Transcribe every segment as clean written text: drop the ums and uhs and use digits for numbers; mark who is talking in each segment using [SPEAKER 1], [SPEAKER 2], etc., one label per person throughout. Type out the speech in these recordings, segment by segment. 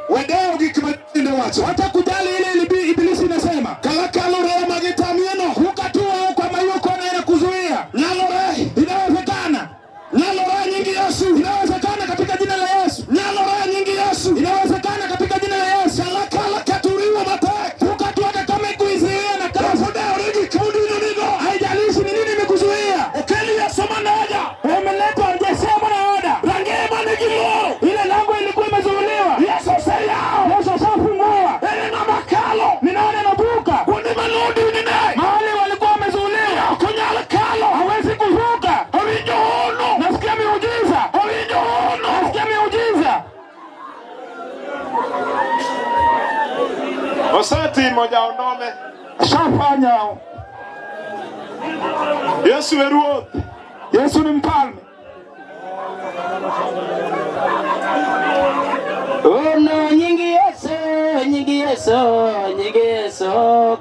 [SPEAKER 1] Wadao gikmadinde wacho watakujali ile ibilisi inasema kalakalo roho magitamieno kukatua kwa mayuko na kuzuia nyalore inawezekana nyalore nyingi Yesu inawezekana katika jina la Yesu nyalore nyingi Yesu inawezekana katika jina la Yesu kalakala katuriwa mate kukatua kama kuizuia na kafuda origi kudino nigo haijalishi ni nini imekuzuia ukeli ya soma naja umeleta ungesema na oda rangema nigilo ile lango ilikuwa imezuiliwa Yesu ninaona nabuka kundi manudi nini mahali walikuwa wamezuiliwa kunyala kalo hawezi kuvuka hawijohono nasikia miujiza hawijohono nasikia miujiza
[SPEAKER 2] Osati moja onome
[SPEAKER 1] shafanya
[SPEAKER 2] Yesu eruo
[SPEAKER 1] Yesu ni mfalme
[SPEAKER 3] Ono nyingi Yesu nyingi Yesu nyingi Yesu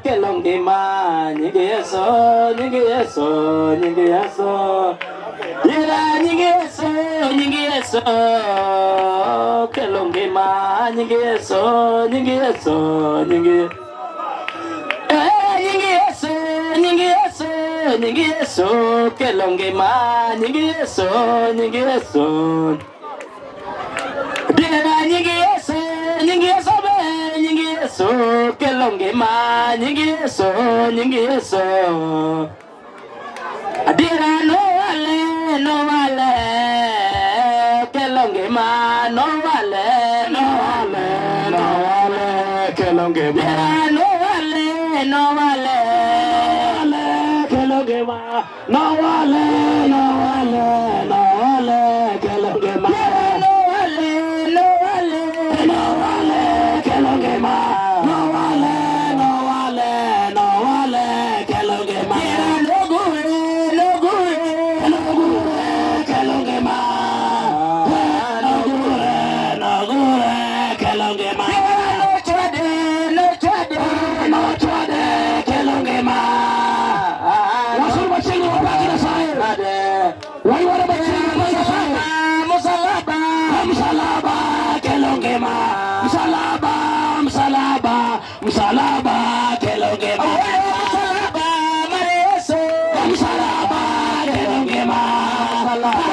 [SPEAKER 3] kelongema nyingi Yesu nyingi Yesu nyingi Yesu Yera nyingi Yesu nyingi Yesu kelongema nyingi Yesu nyingi Yesu nyingi nyingi Yesu nyingi Yesu nyingi Yesu kelongema nyingi Yesu nyingi Yesu Dira nyingi Yesu nyingi Yesu be nyingi Yesu kelongema nyingi Yesu nyingi Yesu Dira no wale kelongema no wale kelongema Dira no wale kelongema no wale kelongema Msalaba kelongema Mareso msalaba kelongema msalaba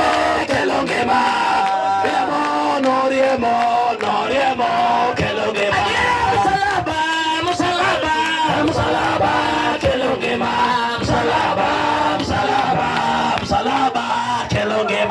[SPEAKER 3] kelongema msalaba kelongema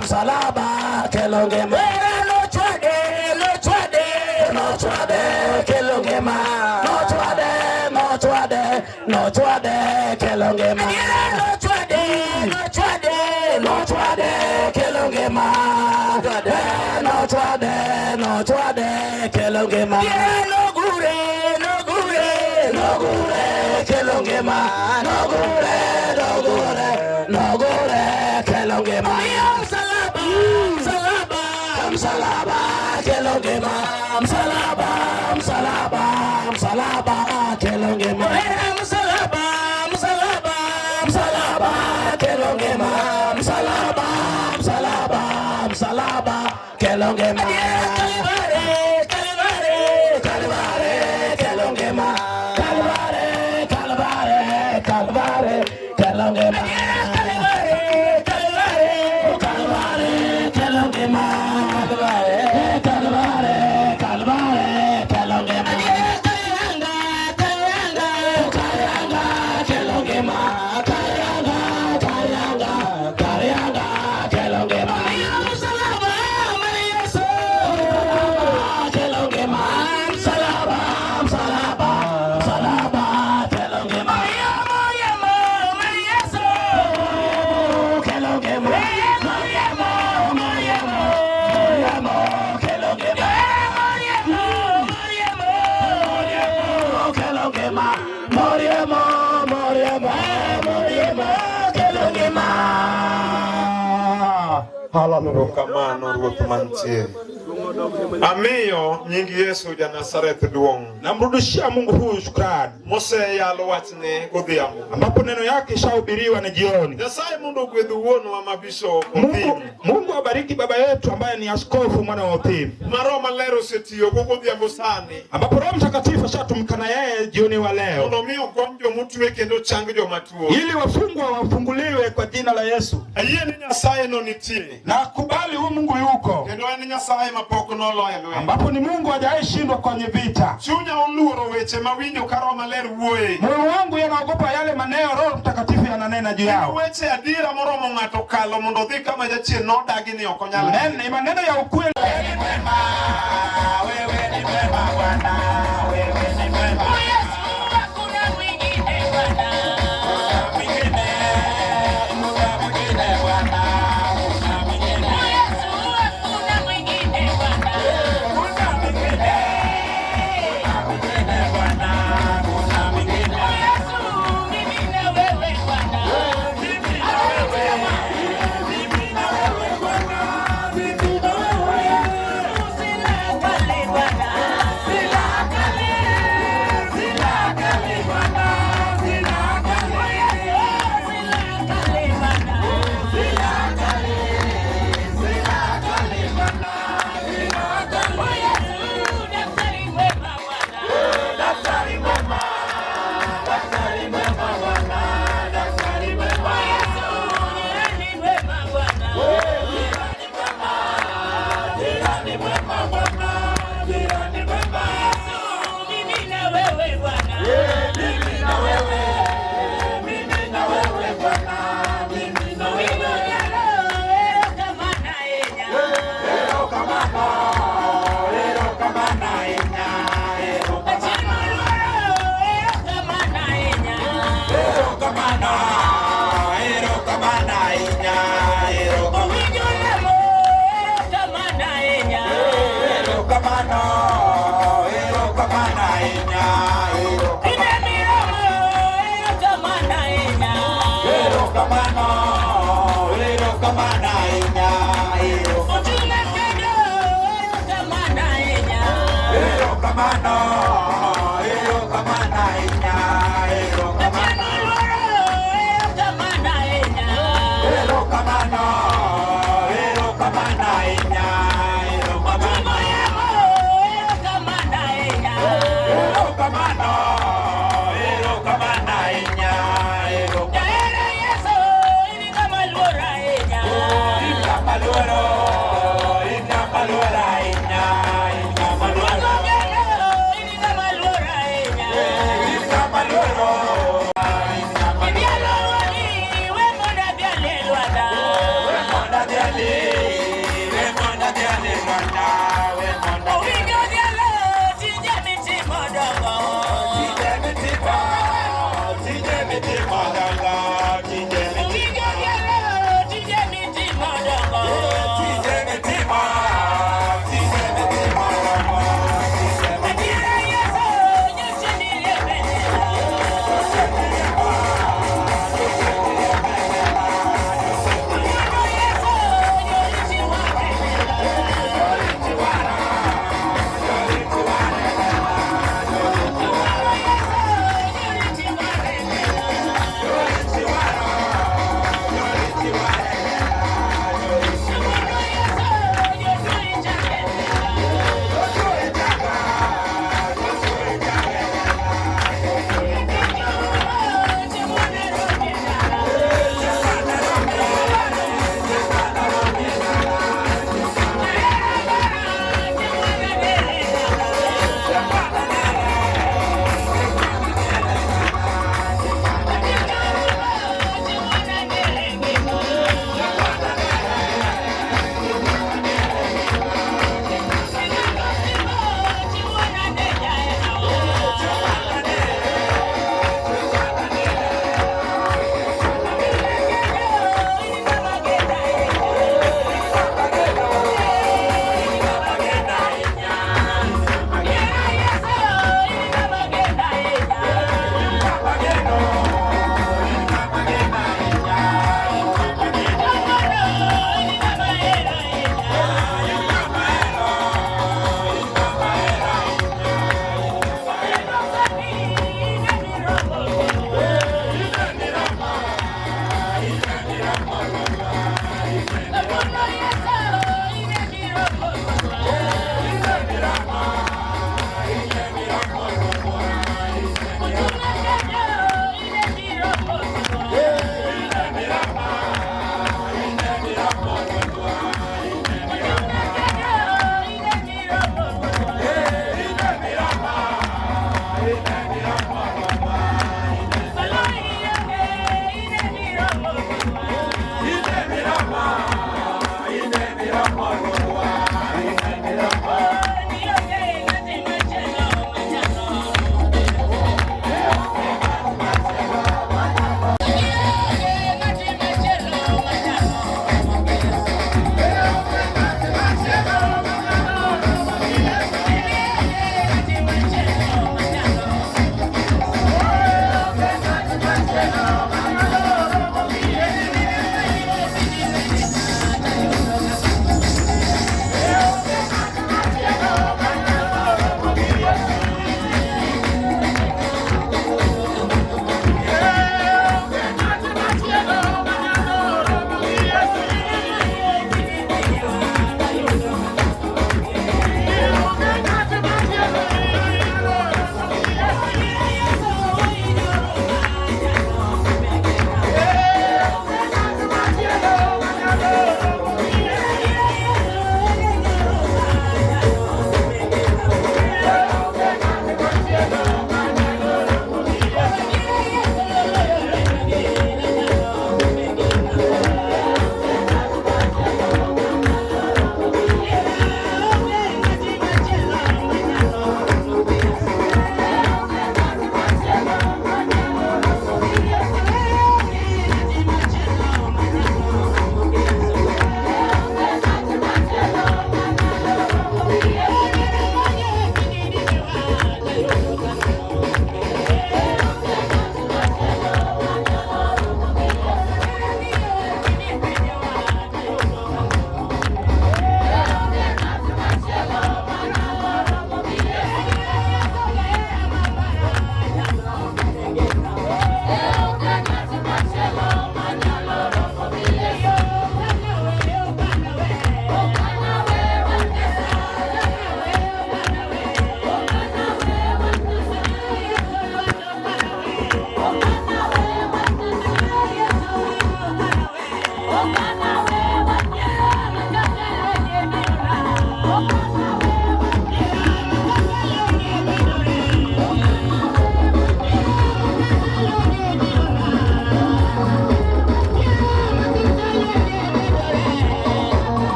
[SPEAKER 3] msalaba kelongema No chwade kelongema no chwade kelongema no chwade kelongema no gure kelongema no gure kelongema msalaba kelongema msalaba kelongema msalaba kelongema msalaba msalaba kelongema Kalvari Kalvari Kalvari kelongema Kalvari Kalvari Kalvari kelongema Kalvari Kalvari Kalvari kelongema Kalvari Kalvari Kalvari kelongema
[SPEAKER 2] Erokamano Ruoth mantie. Amiyo nying Yesu ja Nazareth duong'.
[SPEAKER 1] Namrudishia Mungu huyu shukrani.
[SPEAKER 2] Mose yalo wachne godhiambo.
[SPEAKER 1] Ambapo neno yake ishahubiriwa na jioni.
[SPEAKER 2] Nyasaye mondo ogwedh wuonu wa mabisho
[SPEAKER 1] Mungu abariki baba yetu ambaye ni askofu mwana wa Othim.
[SPEAKER 2] Roho Maler osetiyo godhiambo sani.
[SPEAKER 1] Ambapo Roho Mtakatifu ashatumika na yeye jioni wa leo.
[SPEAKER 2] Mondo mi okony jomotwe kendo chang jomatuo.
[SPEAKER 1] Ili wafungwa wafunguliwe kwa jina la Yesu.
[SPEAKER 2] Ayie ni Nyasaye no nitie.
[SPEAKER 1] Na kubali huyu Mungu yuko.
[SPEAKER 2] Kendo en Nyasaye mapok noloyo lweny.
[SPEAKER 1] Ambapo ni Mungu hajaishindwa kwenye vita.
[SPEAKER 2] Chunya oluoro weche mawinjo ka Roho Maler wuoye.
[SPEAKER 1] Moyo wangu yanaogopa yale maneno Roho Mtakatifu yananena juu yao.
[SPEAKER 2] Weche adira moromo ng'ato kalo mondo dhi kama jachien nodagi ni ok onyal.
[SPEAKER 1] Ni maneno ya ukweli. Wewe ni mwema Bwana, wewe ni mwema.
[SPEAKER 4] Yesu hakuna mwingine Bwana.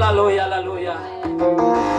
[SPEAKER 3] Haleluya, haleluya.